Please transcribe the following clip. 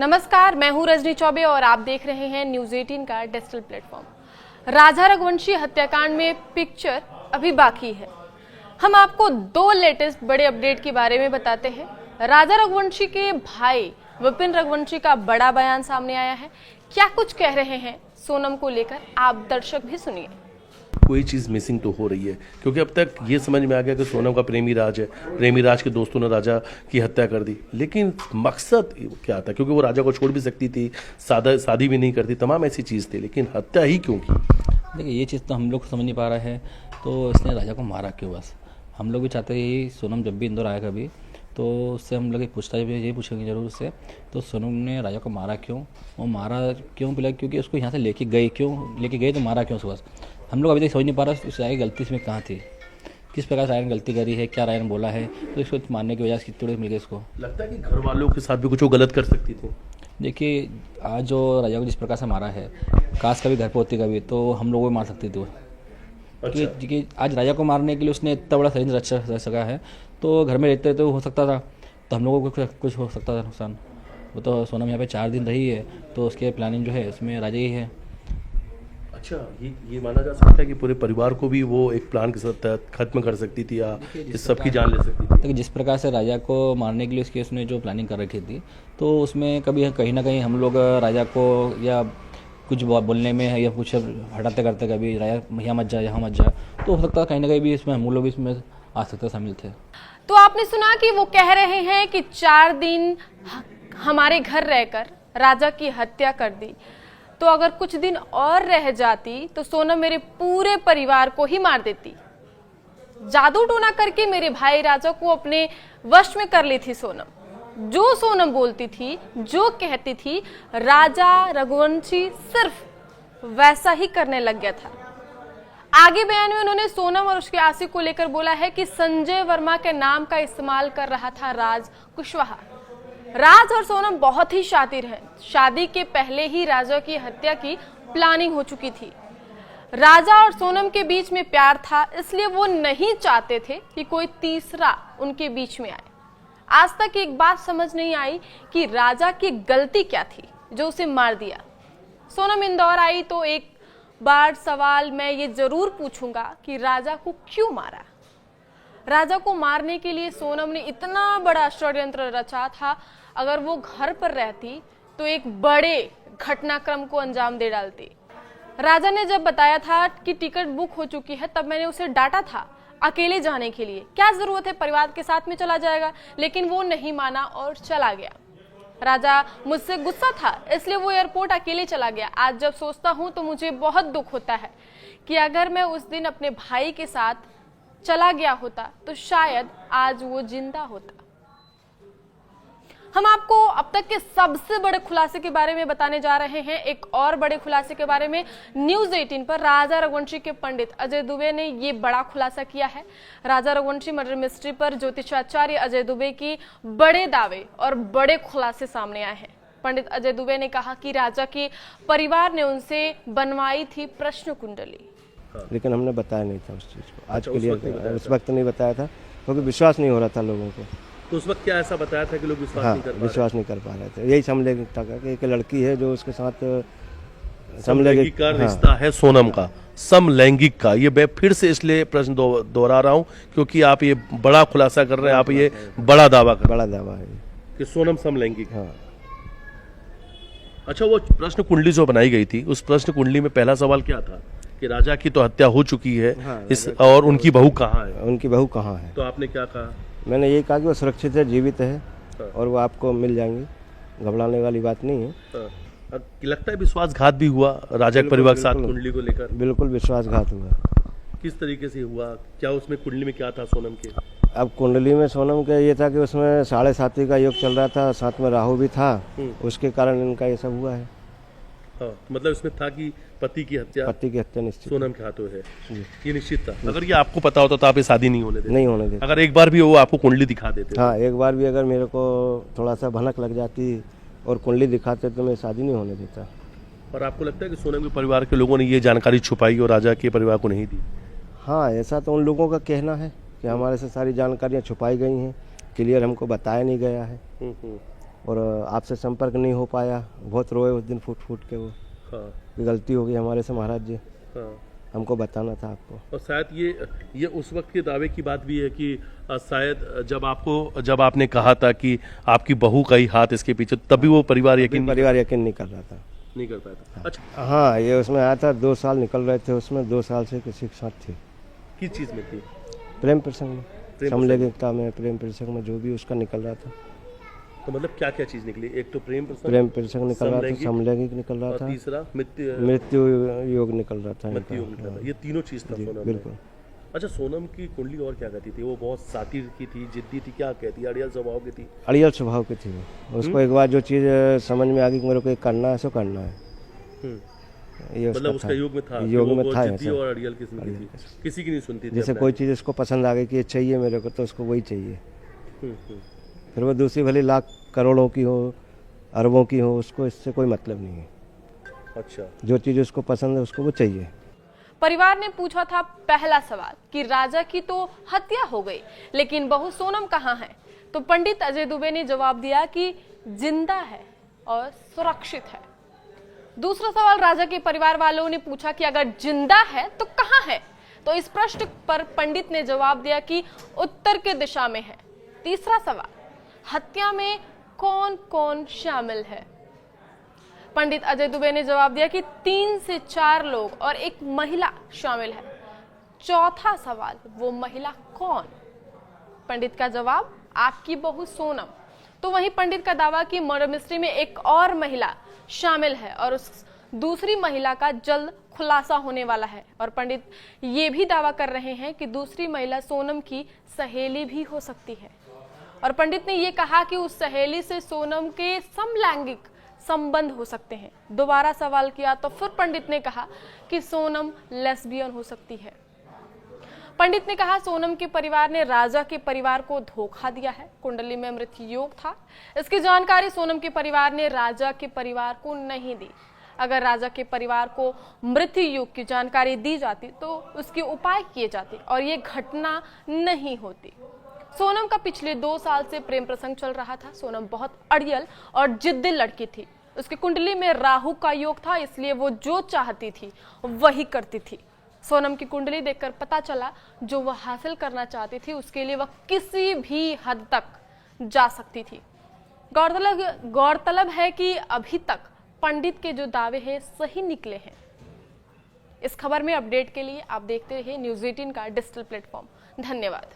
नमस्कार, मैं हूं रजनी चौबे और आप देख रहे हैं न्यूज 18 का डिजिटल प्लेटफॉर्म। राजा रघुवंशी हत्याकांड में पिक्चर अभी बाकी है। हम आपको दो लेटेस्ट बड़े अपडेट के बारे में बताते हैं। राजा रघुवंशी के भाई विपिन रघुवंशी का बड़ा बयान सामने आया है। क्या कुछ कह रहे हैं सोनम को लेकर, आप दर्शक भी सुनिए। कोई चीज़ मिसिंग तो हो रही है, क्योंकि अब तक ये समझ में आ गया कि सोनम का प्रेमी राज है, प्रेमी राज के दोस्तों ने राजा की हत्या कर दी। लेकिन मकसद क्या था? क्योंकि वो राजा को छोड़ भी सकती थी, शादी भी नहीं करती, तमाम ऐसी चीज़ थी, लेकिन हत्या ही क्यों की? देखिए, ये चीज़ तो हम लोग समझ नहीं पा रहे हैं। तो इसने राजा को मारा क्यों? बस हम लोग भी चाहते हैं यही, सोनम जब भी इंदौर आया कभी तो उससे हम लोग पूछताछ भी यही पूछेंगे जरूर उससे। तो सोनम ने राजा को मारा क्यों, वो मारा क्यों पिला, क्योंकि उसको यहाँ से लेके गए क्यों, लेके गए तो मारा क्यों? बस हम लोग अभी तक समझ नहीं पा रहा उस राय गलती इसमें कहाँ थी, किस प्रकार से राय ने गलती करी है, क्या राय ने बोला है, तो इसको मारने की वजह से कितने मिल गए। इसको लगता है कि घर वालों के साथ भी कुछ वो गलत कर सकती थी। देखिए, आज जो राजा को जिस प्रकार से मारा है, काश कभी घर पर होती कभी तो हम लोग को मार सकती थी वो। अच्छा। कि आज राजा को मारने के लिए उसने इतना बड़ा षड्यंत्र रच सका है, तो घर में रहते तो हो सकता था, तो हम लोगों को कुछ हो सकता था नुकसान। वो तो सोनम यहाँ पे 4 दिन रही है, तो उसके प्लानिंग जो है उसमें राजा ही है। अच्छा, ये माना जा सकता है कि पूरे परिवार को भी वो एक प्लान के साथ खत्म कर सकती थी या इस सब की जान ले सकती थी। लेकिन जिस प्रकार से राजा को मारने के लिए उसके उसने जो प्लानिंग कर रखी थी, तो उसमें कभी कहीं ना कहीं हम लोग राजा को या कुछ बोलने में या कुछ हटाते करते कभी राजा यहाँ मत जा यहाँ मत जा, तो हो सकता है कहीं ना कहीं भी इसमें हम लोग इसमें आ सकते शामिल थे। तो आपने सुना कि वो कह रहे हैं कि 4 दिन हमारे घर रहकर राजा की हत्या कर दी, तो अगर कुछ दिन और रह जाती तो सोनम मेरे पूरे परिवार को ही मार देती। जादू टोना करके मेरे भाई राजा को अपने वश में कर ली थी सोनम। जो सोनम बोलती थी, जो कहती थी, राजा रघुवंशी सिर्फ वैसा ही करने लग गया था। आगे बयान में उन्होंने सोनम और उसके आशिक को लेकर बोला है कि संजय वर्मा के नाम का इस्तेमाल कर रहा था राज कुशवाहा। राज और सोनम बहुत ही शातिर हैं। शादी के पहले ही राजा की हत्या की प्लानिंग हो चुकी थी। राजा और सोनम के बीच में प्यार था, इसलिए वो नहीं चाहते थे कि कोई तीसरा उनके बीच में आए। आज तक एक बात समझ नहीं आई कि राजा की गलती क्या थी जो उसे मार दिया। सोनम इंदौर आई तो एक बार सवाल मैं ये जरूर पूछूंगा कि राजा को क्यों मारा। राजा को मारने के लिए सोनम ने इतना बड़ा षड्यंत्र रचा था। अगर वो घर पर रहती तो एक बड़े घटनाक्रम को अंजाम दे डालती। राजा ने जब बताया था कि टिकट बुक हो चुकी है, तब मैंने उसे डांटा था अकेले जाने के लिए। क्या जरूरत है, परिवार के साथ में चला जाएगा। लेकिन वो नहीं माना और चला गया। राजा मुझसे गुस्सा था, इसलिए वो एयरपोर्ट अकेले चला गया। आज जब सोचता हूँ तो मुझे बहुत दुख होता है कि अगर मैं उस दिन अपने भाई के साथ चला गया होता तो शायद आज वो जिंदा होता। हम आपको अब तक के सबसे बड़े खुलासे के बारे में बताने जा रहे हैं। एक और बड़े खुलासे के बारे में न्यूज 18 पर राजा रघुवंशी के पंडित अजय दुबे ने ये बड़ा खुलासा किया है। राजा रघुवंशी मर्डर मिस्ट्री पर ज्योतिषाचार्य अजय दुबे की बड़े दावे और बड़े खुलासे सामने आए हैं। पंडित अजय दुबे ने कहा कि राजा के परिवार ने उनसे बनवाई थी प्रश्न कुंडली, लेकिन हमने बताया नहीं था उस चीज़ को। आज के लिए उस वक्त नहीं बताया था, क्योंकि विश्वास नहीं हो रहा था लोगों को। तो उस वक्त क्या ऐसा बताया था कि लोग विश्वास नहीं कर पा रहे थे? यही समझ था कि एक लड़की है जो उसके साथ समलैंगिक का रिश्ता है सोनम का, समलैंगिक का। ये मैं फिर से इसलिए प्रश्न दोहरा रहा हूँ क्योंकि आप ये बड़ा खुलासा कर रहे हैं, आप ये बड़ा दावा है कि सोनम समलैंगिक। हाँ। अच्छा, वो प्रश्न कुंडली जो बनाई गई थी, उस प्रश्न कुंडली में पहला सवाल क्या था कि राजा की तो हत्या हो चुकी है। हाँ, और उनकी बहू कहाँ है? उनकी बहू कहाँ है? तो आपने क्या कहा? मैंने ये कहा कि वो सुरक्षित है, जीवित है और वो आपको मिल जाएंगी। घबराने वाली बात नहीं है। लगता है विश्वासघात भी हुआ राजा के परिवार के साथ कुंडली को लेकर? बिल्कुल विश्वासघात हुआ। किस तरीके से हुआ? क्या उसमें कुंडली में क्या था सोनम के? अब कुंडली में सोनम का ये था कि उसमें 7.5 का योग चल रहा था, साथ में राहु भी था, उसके कारण इनका ये सब हुआ है। हाँ, मतलब इसमें था कि पति की हत्या निश्चित सोनम के हाथों है, ये निश्चित था। अगर ये आपको पता होता तो आप ये शादी नहीं होने देते? देते। अगर एक बार भी वो आपको कुंडली दिखा देते? हाँ, एक बार भी अगर मेरे को थोड़ा सा भनक लग जाती और कुंडली दिखाते तो मैं शादी नहीं होने देता। और आपको लगता है कि सोनम के परिवार के लोगों ने ये जानकारी छुपाई और राजा के परिवार को नहीं दी? हाँ, ऐसा तो उन लोगों का कहना है कि हमारे से सारी जानकारियाँ छुपाई गई हैं, क्लियर हमको बताया नहीं गया है। और आपसे संपर्क नहीं हो पाया, बहुत रोए उस दिन फूट फूट के वो। हाँ कि गलती हो गई हमारे से महाराज जी, हाँ। हमको बताना था आपको। और शायद ये उस वक्त के दावे की बात भी है कि शायद जब आपने कहा था कि आपकी बहू का ही हाथ इसके पीछे, तभी वो परिवार यकीन नहीं कर रहा था, नहीं कर पाया था। अच्छा, हाँ ये उसमें आया था, 2 साल निकल रहे थे उसमें, 2 साल से किसी के साथ थी। किस चीज में थी? प्रेम प्रसंग में, समलैंगिकता में, प्रेम प्रसंग में जो भी उसका निकल रहा था। तो मतलब क्या क्या चीज निकली? एक तो प्रेम प्रसंग निकल रहा था, समलैंगिक निकल रहा था, तीसरा मृत्यु योग निकल रहा था, मृत्यु योग निकल रहा था। ये तीनों चीज था सोनम में। बिल्कुल। अच्छा, सोनम की कुंडली और क्या कहती थी? वो बहुत सातिर की थी, जिद्दी थी, क्या कहती? अड़ियल स्वभाव की थी? अड़ियल स्वभाव की थी वो। उसको एक बार जो चीज समझ में आ गई कि मेरे को ये करना है, सो करना है। ये मतलब उसका योग में था, योग में था, जिद्दी और अड़ियल किस्म की थी, किसी की नहीं सुनती थी। जैसे कोई चीज उसको पसंद आ गई कि ये चाहिए मेरे को, तो उसको वही चाहिए। फिर वो दूसरी भली लाख करोड़ों की हो, अरबों की हो, उसको इससे कोई मतलब नहीं है। अच्छा, जो चीज उसको पसंद है उसको वो चाहिए। परिवार ने पूछा था पहला सवाल कि राजा की तो हत्या हो गई, लेकिन बहू सोनम कहाँ है? तो पंडित अजय दुबे ने जवाब दिया कि जिंदा है और सुरक्षित है। दूसरा सवाल राजा के परिवार वालों ने पूछा कि अगर जिंदा है तो कहाँ है? तो इस प्रश्न पर पंडित ने जवाब दिया कि उत्तर के दिशा में है। तीसरा सवाल, हत्या में कौन कौन शामिल है? पंडित अजय दुबे ने जवाब दिया कि 3 से 4 लोग और एक महिला शामिल है। चौथा सवाल, वो महिला कौन? पंडित का जवाब, आपकी बहू सोनम। तो वहीं पंडित का दावा कि मर्डर मिस्ट्री में एक और महिला शामिल है और उस दूसरी महिला का जल्द खुलासा होने वाला है। और पंडित ये भी दावा कर रहे हैं कि दूसरी महिला सोनम की सहेली भी हो सकती है। और पंडित ने ये कहा कि उस सहेली से सोनम के समलैंगिक संबंध हो सकते हैं। दोबारा सवाल किया तो फिर पंडित ने कहा कि सोनम लेस्बियन हो सकती है। पंडित ने कहा सोनम के परिवार ने राजा के परिवार को धोखा दिया है, कुंडली में मृत्यु योग था। इसकी जानकारी सोनम के परिवार ने राजा के परिवार को नहीं दी। अगर राजा के परिवार को मृत्यु योग की जानकारी दी जाती तो उसके उपाय किए जाते और ये घटना नहीं होती। सोनम का पिछले 2 साल से प्रेम प्रसंग चल रहा था। सोनम बहुत अड़ियल और जिद्दी लड़की थी। उसकी कुंडली में राहु का योग था, इसलिए वो जो चाहती थी वही करती थी। सोनम की कुंडली देखकर पता चला जो वह हासिल करना चाहती थी उसके लिए वह किसी भी हद तक जा सकती थी। गौरतलब है कि अभी तक पंडित के जो दावे हैं सही निकले हैं। इस खबर में अपडेट के लिए आप देखते रहिए न्यूज़ 18 का डिजिटल प्लेटफॉर्म। धन्यवाद।